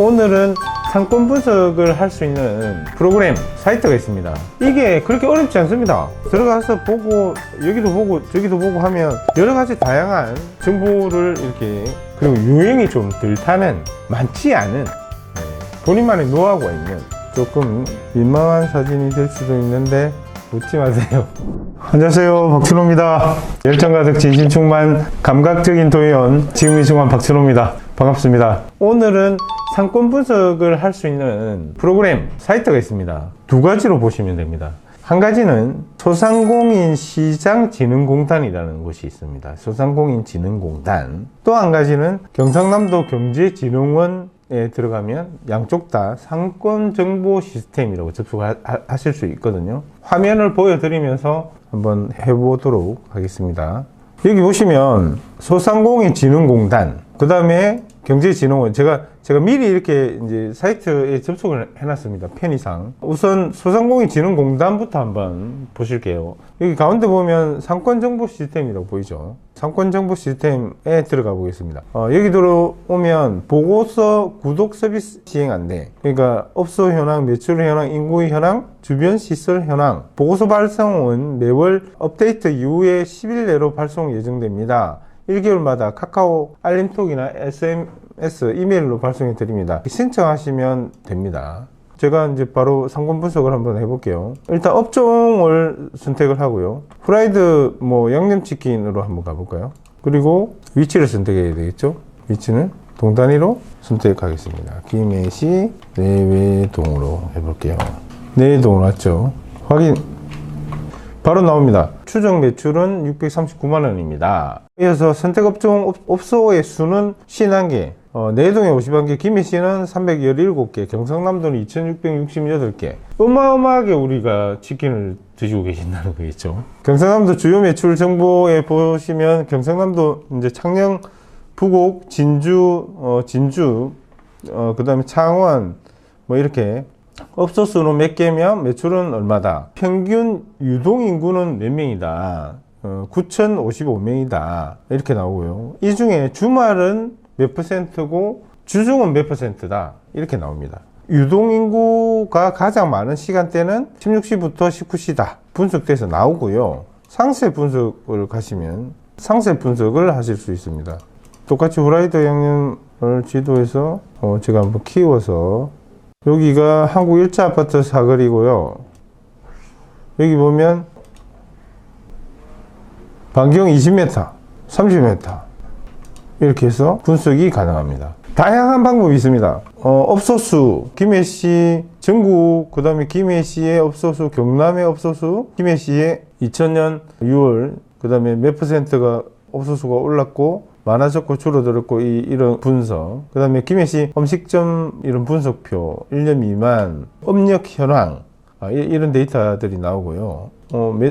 오늘은 상권 분석을 할 수 있는 프로그램 사이트가 있습니다. 이게 그렇게 어렵지 않습니다. 들어가서 보고 여기도 보고 저기도 보고 하면 여러 가지 다양한 정보를 이렇게, 그리고 유행이 좀 덜 타는, 많지 않은, 본인만의 노하우가 있는, 조금 민망한 사진이 될 수도 있는데 웃지 마세요. 안녕하세요, 박준호입니다. 열정 가득 진심 충만 감각적인 도연, 지금 이 순간 박준호입니다. 반갑습니다. 오늘은 상권 분석을 할 수 있는 프로그램 사이트가 있습니다. 두 가지로 보시면 됩니다. 한 가지는 소상공인시장진흥공단이라는 곳이 있습니다. 소상공인진흥공단. 또 한 가지는 경상남도 경제진흥원에 들어가면 양쪽 다 상권정보 시스템이라고 접속하실 수 있거든요. 화면을 보여드리면서 한번 해보도록 하겠습니다. 여기 보시면 소상공인진흥공단, 그 다음에 경제진흥원, 제가 미리 이렇게 이제 사이트에 접속을 해놨습니다. 편의상. 우선 소상공인진흥공단부터 한번 보실게요. 여기 가운데 보면 상권정보 시스템이라고 보이죠? 상권정보 시스템에 들어가 보겠습니다. 여기 들어오면 보고서 구독 서비스 시행 안내, 그러니까 업소 현황, 매출 현황, 인구 현황, 주변 시설 현황, 보고서 발송은 매월 업데이트 이후에 10일 내로 발송 예정됩니다. 1개월마다 카카오 알림톡이나 SMS, 이메일로 발송해 드립니다. 신청하시면 됩니다. 제가 이제 바로 상권 분석을 한번 해볼게요. 일단 업종을 선택을 하고요. 프라이드 양념치킨으로 한번 가볼까요? 그리고 위치를 선택해야 되겠죠? 위치는 동 단위로 선택하겠습니다. 김해시 내외동으로 해볼게요. 내외동으로 왔죠? 확인. 바로 나옵니다. 추정 매출은 639만원입니다. 이어서 선택업종 업소의 수는 51개, 내동에 51개, 김해시는 317개, 경상남도는 2668개. 어마어마하게 우리가 치킨을 드시고 계신다는 거겠죠. 경상남도 주요 매출 정보에 보시면 경상남도 이제 창녕, 부곡, 진주, 그 다음에 창원, 이렇게 업소 수는 몇 개면 매출은 얼마다, 평균 유동인구는 몇 명이다, 9,055명이다 이렇게 나오고요. 이 중에 주말은 몇 %고 주중은 몇 %다 이렇게 나옵니다. 유동인구가 가장 많은 시간대는 16시부터 19시다 분석돼서 나오고요. 상세 분석을 가시면 상세 분석을 하실 수 있습니다. 똑같이 후라이드 양념을 지도해서 제가 한번 키워서, 여기가 한국 1차 아파트 사거리고요. 여기 보면 반경 20m, 30m 이렇게 해서 분석이 가능합니다. 다양한 방법이 있습니다. 업소수, 김해시 전국, 그 다음에 김해시의 업소수, 경남의 업소수, 김해시의 2000년 6월, 그 다음에 몇 %가 업소수가 올랐고 많아졌고 줄어들었고 이런 분석, 그 다음에 김해시 음식점 이런 분석표, 1년 미만, 업력 현황, 이런 데이터들이 나오고요.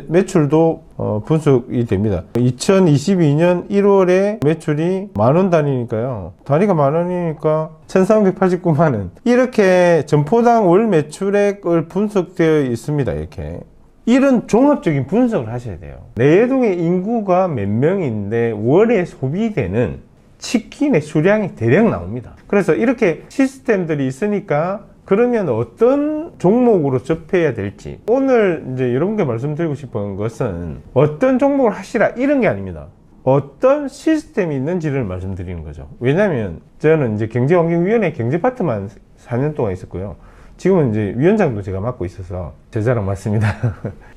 매출도 분석이 됩니다. 2022년 1월에 매출이 만원 단위니까요. 단위가 만원이니까 1389만원. 이렇게 점포당 월 매출액을 분석되어 있습니다. 이렇게. 이런 종합적인 분석을 하셔야 돼요. 내동의 인구가 몇 명인데 월에 소비되는 치킨의 수량이 대략 나옵니다. 그래서 이렇게 시스템들이 있으니까, 그러면 어떤 종목으로 접해야 될지, 오늘 이제 여러분께 말씀드리고 싶은 것은 어떤 종목을 하시라 이런 게 아닙니다. 어떤 시스템이 있는지를 말씀드리는 거죠. 왜냐면 저는 이제 경제환경위원회 경제파트만 4년 동안 있었고요. 지금은 이제 위원장도 제가 맡고 있어서 제 자랑 맞습니다.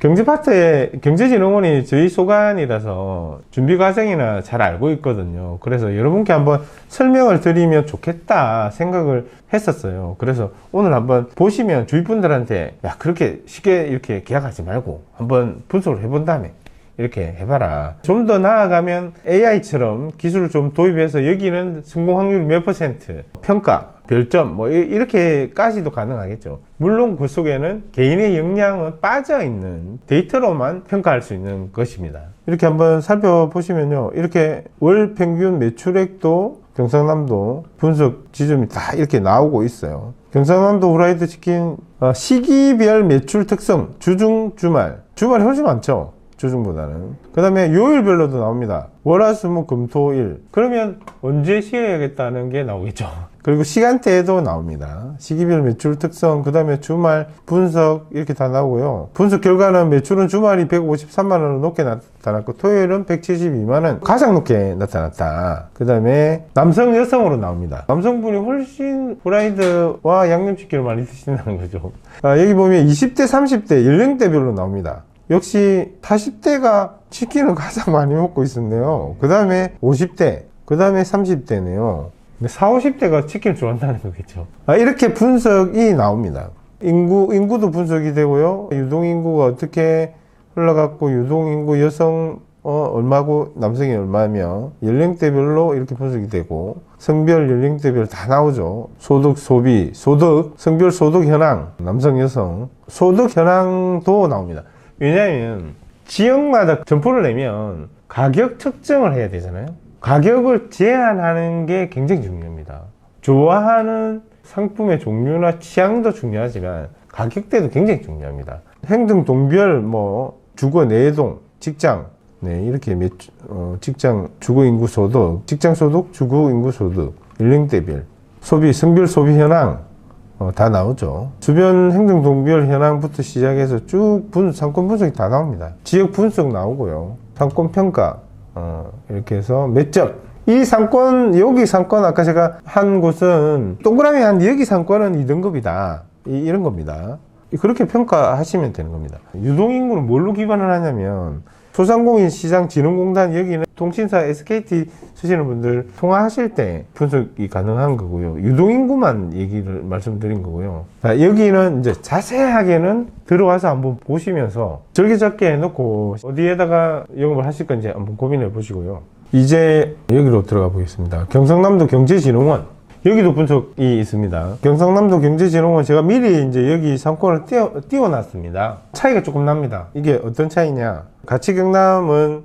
경제파트에 경제진흥원이 저희 소관이라서 준비 과정이나 잘 알고 있거든요. 그래서 여러분께 한번 설명을 드리면 좋겠다 생각을 했었어요. 그래서 오늘 한번 보시면 주위 분들한테, 야, 그렇게 쉽게 이렇게 계약하지 말고 한번 분석을 해본 다음에 이렇게 해봐라. 좀 더 나아가면 AI처럼 기술을 좀 도입해서 여기는 성공 확률 몇 %, 평가, 별점, 이렇게까지도 가능하겠죠. 물론 그 속에는 개인의 역량은 빠져있는 데이터로만 평가할 수 있는 것입니다. 이렇게 한번 살펴보시면요. 이렇게 월 평균 매출액도 경상남도 분석 지점이 다 이렇게 나오고 있어요. 경상남도 후라이드 치킨 시기별 매출 특성, 주중, 주말이 훨씬 많죠. 주중보다는. 그 다음에 요일별로도 나옵니다. 월화수목 금토일. 그러면 언제 쉬어야겠다는 게 나오겠죠. 그리고 시간대에도 나옵니다. 시기별 매출 특성, 그 다음에 주말 분석 이렇게 다 나오고요. 분석 결과는 매출은 주말이 153만 원으로 높게 나타났고 토요일은 172만 원 가장 높게 나타났다. 그 다음에 남성 여성으로 나옵니다. 남성분이 훨씬 후라이드와 양념치킨을 많이 드신다는 거죠. 여기 보면 20대 30대 연령대별로 나옵니다. 역시 40대가 치킨을 가장 많이 먹고 있었네요. 그 다음에 50대, 그 다음에 30대네요. 40, 50대가 치킨을 좋아한다는 거겠죠. 이렇게 분석이 나옵니다. 인구도 분석이 되고요. 유동인구가 어떻게 흘러갔고, 유동인구 여성 얼마고 남성이 얼마며, 연령대별로 이렇게 분석이 되고, 성별, 연령대별 다 나오죠. 소득, 소비, 소득, 성별 소득 현황, 남성, 여성, 소득 현황도 나옵니다. 왜냐하면 지역마다 점포를 내면 가격 측정을 해야 되잖아요. 가격을 제한하는 게 굉장히 중요합니다. 좋아하는 상품의 종류나 취향도 중요하지만 가격대도 굉장히 중요합니다. 행동 동별, 주거 내동, 직장, 이렇게 직장 주거 인구 소득, 직장 소득, 주거 인구 소득, 연령대별, 소비, 성별 소비 현황 다 나오죠. 주변 행동 동별 현황부터 시작해서 쭉 상권 분석이 다 나옵니다. 지역 분석 나오고요. 상권 평가 이렇게 해서 몇 점. 이 상권, 여기 상권, 아까 제가 한 곳은 동그라미 한 여기 상권은 2등급이다. 이런 겁니다. 그렇게 평가하시면 되는 겁니다. 유동인구는 뭘로 기반을 하냐면, 소상공인 시장진흥공단, 여기는 통신사 SKT 쓰시는 분들 통화하실 때 분석이 가능한 거고요. 유동인구만 얘기를 말씀드린 거고요. 자, 여기는 이제 자세하게는 들어와서 한번 보시면서 절개잡게 해놓고 어디에다가 영업을 하실 건지 한번 고민해 보시고요. 이제 여기로 들어가 보겠습니다. 경상남도 경제진흥원. 여기도 분석이 있습니다. 경상남도 경제진흥원 제가 미리 이제 여기 상권을 띄워놨습니다. 차이가 조금 납니다. 이게 어떤 차이냐? 가치경남은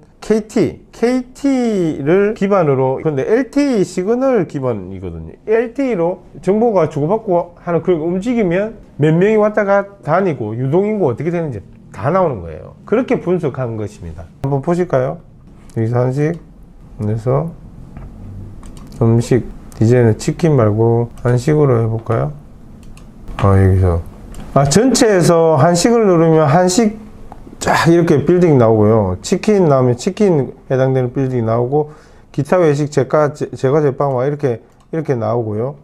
KT를 기반으로, 근데 LTE 시그널 기반이거든요. LTE로 정보가 주고받고 하는 그 움직이면 몇 명이 왔다가 다니고 유동인구 어떻게 되는지 다 나오는 거예요. 그렇게 분석한 것입니다. 한번 보실까요? 여기서 한식, 그래서 음식, 이제는 치킨 말고 한식으로 해볼까요? 여기서 전체에서 한식을 누르면 한식 쫙 이렇게 빌딩 나오고요. 치킨 나오면 치킨 해당되는 빌딩 나오고, 기타 외식 제과 제빵와 이렇게 나오고요.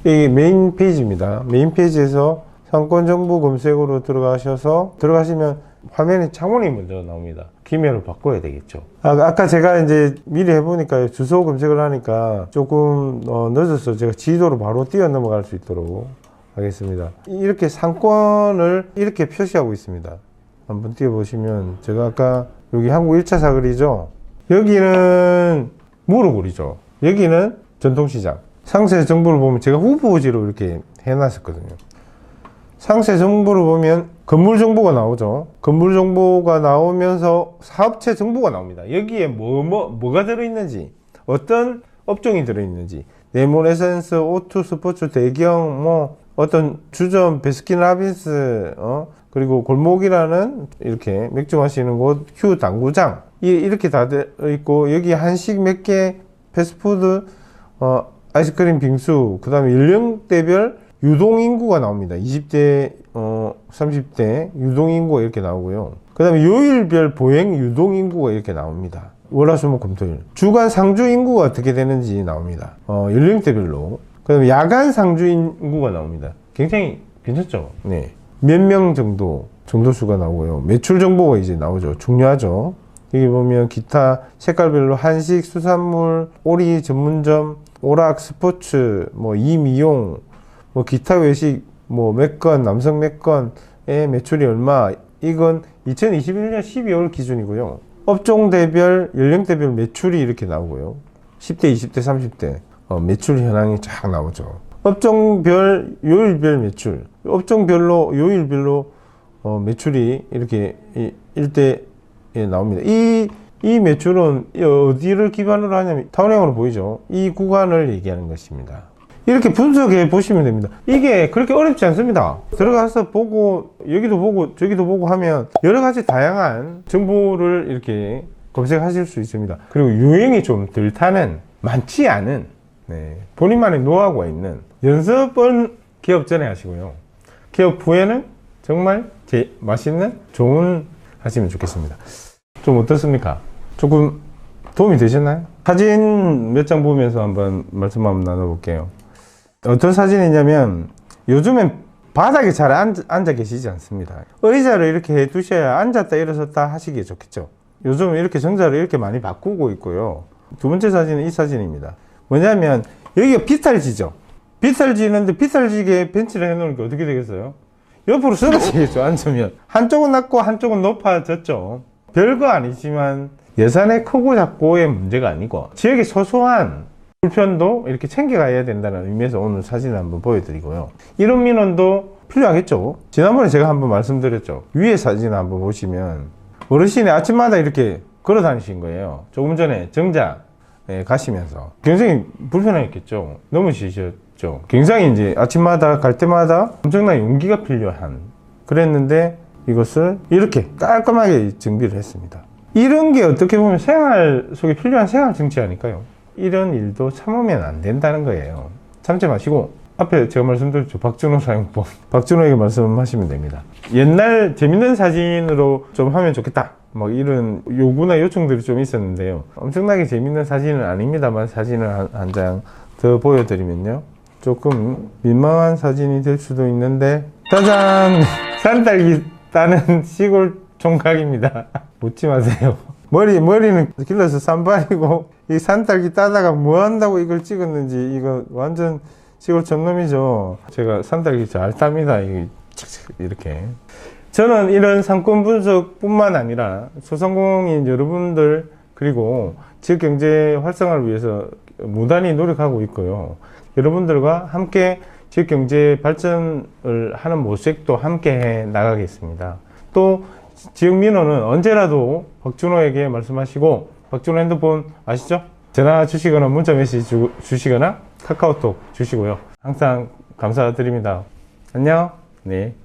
이게 메인 페이지입니다. 메인 페이지에서 상권 정보 검색으로 들어가시면 화면에 창문이 먼저 나옵니다. 기면을 바꿔야 되겠죠. 아까 제가 이제 미리 해보니까 주소 검색을 하니까 조금 늦어서 제가 지도로 바로 뛰어 넘어갈 수 있도록 하겠습니다. 이렇게 상권을 이렇게 표시하고 있습니다. 한번 띄워보시면, 제가 아까 여기 한국 1차 사거리죠. 여기는 무르골이죠. 여기는 전통시장. 상세 정보를 보면 제가 후보지로 이렇게 해놨었거든요. 상세 정보를 보면 건물 정보가 나오죠. 건물 정보가 나오면서 사업체 정보가 나옵니다. 여기에 뭐가 들어있는지, 어떤 업종이 들어있는지, 네모 에센스, 오투, 스포츠, 대경, 어떤 주점, 베스킨라빈스, 그리고 골목이라는 이렇게 맥주 마시는 곳, 휴 당구장, 이렇게 다 들어있고, 여기 한식 몇 개, 패스트푸드, 아이스크림, 빙수, 그 다음에 연령대별 유동인구가 나옵니다. 20대, 30대 유동인구가 이렇게 나오고요. 그 다음에 요일별 보행 유동인구가 이렇게 나옵니다. 월화수목금토일. 주간 상주 인구가 어떻게 되는지 나옵니다. 연령대별로. 그 다음에 야간 상주 인구가 나옵니다. 굉장히 괜찮죠? 네. 몇 명 정도 수가 나오고요. 매출 정보가 이제 나오죠. 중요하죠. 여기 보면 기타 색깔별로 한식, 수산물, 오리 전문점, 오락, 스포츠, 이미용, 기타 외식, 몇 건, 남성 몇 건의 매출이 얼마, 이건 2021년 12월 기준이고요. 업종대별, 연령대별 매출이 이렇게 나오고요. 10대, 20대, 30대 매출 현황이 쫙 나오죠. 업종별, 요일별 매출, 업종별로, 요일별로 매출이 이렇게 일대에 나옵니다. 이 매출은 어디를 기반으로 하냐면 타원형으로 보이죠. 이 구간을 얘기하는 것입니다. 이렇게 분석해 보시면 됩니다. 이게 그렇게 어렵지 않습니다. 들어가서 보고, 여기도 보고 저기도 보고 하면 여러 가지 다양한 정보를 이렇게 검색하실 수 있습니다. 그리고 유행이 좀 덜 타는, 많지 않은 네, 본인만의 노하우가 있는 연습은 기업 전에 하시고요. 기업 후에는 정말 맛있는 좋은 하시면 좋겠습니다. 좀 어떻습니까? 조금 도움이 되셨나요? 사진 몇 장 보면서 한번 말씀 한번 나눠볼게요. 어떤 사진이냐면 요즘엔 바닥에 잘 앉아 계시지 않습니다. 의자를 이렇게 해 두셔야 앉았다 일어섰다 하시기에 좋겠죠. 요즘 이렇게 정자를 이렇게 많이 바꾸고 있고요. 두 번째 사진은 이 사진입니다. 뭐냐면 여기가 비탈지죠. 비탈지는데 비탈지게 벤치를 해놓으니까 어떻게 되겠어요? 옆으로 쓰러지겠죠. 앉으면 한쪽은 낮고 한쪽은 높아졌죠. 별거 아니지만 예산의 크고 작고의 문제가 아니고 지역의 소소한 불편도 이렇게 챙겨가야 된다는 의미에서 오늘 사진을 한번 보여드리고요. 이런 민원도 필요하겠죠. 지난번에 제가 한번 말씀드렸죠. 위에 사진을 한번 보시면 어르신이 아침마다 이렇게 걸어 다니신 거예요. 조금 전에 정자에 가시면서 굉장히 불편했겠죠. 넘어지셨죠. 굉장히 이제 아침마다 갈 때마다 엄청난 용기가 필요한 그랬는데 이것을 이렇게 깔끔하게 정비를 했습니다. 이런 게 어떻게 보면 생활 속에 필요한 생활 정치 아닐까요? 이런 일도 참으면 안 된다는 거예요. 참지 마시고 앞에 제가 말씀드렸죠. 박준호 사용법. 박준호에게 말씀하시면 됩니다. 옛날 재밌는 사진으로 좀 하면 좋겠다. 뭐 이런 요구나 요청들이 좀 있었는데요. 엄청나게 재밌는 사진은 아닙니다만 사진을 한 장 더 보여드리면요. 조금 민망한 사진이 될 수도 있는데 짜잔! 산딸기 따는 시골 총각입니다. 묻지 마세요. 머리는 길러서 산발이고 이 산딸기 따다가 뭐 한다고 이걸 찍었는지 이거 완전 시골 촌놈이죠. 제가 산딸기 잘 땁니다. 이렇게. 저는 이런 상권 분석뿐만 아니라 소상공인 여러분들 그리고 지역 경제 활성화를 위해서 무단히 노력하고 있고요. 여러분들과 함께 지역 경제 발전을 하는 모색도 함께 해 나가겠습니다. 또 지역 민원은 언제라도 박준호에게 말씀하시고 박준호 핸드폰 아시죠? 전화 주시거나 문자 메시지 주시거나 카카오톡 주시고요. 항상 감사드립니다. 안녕. 네.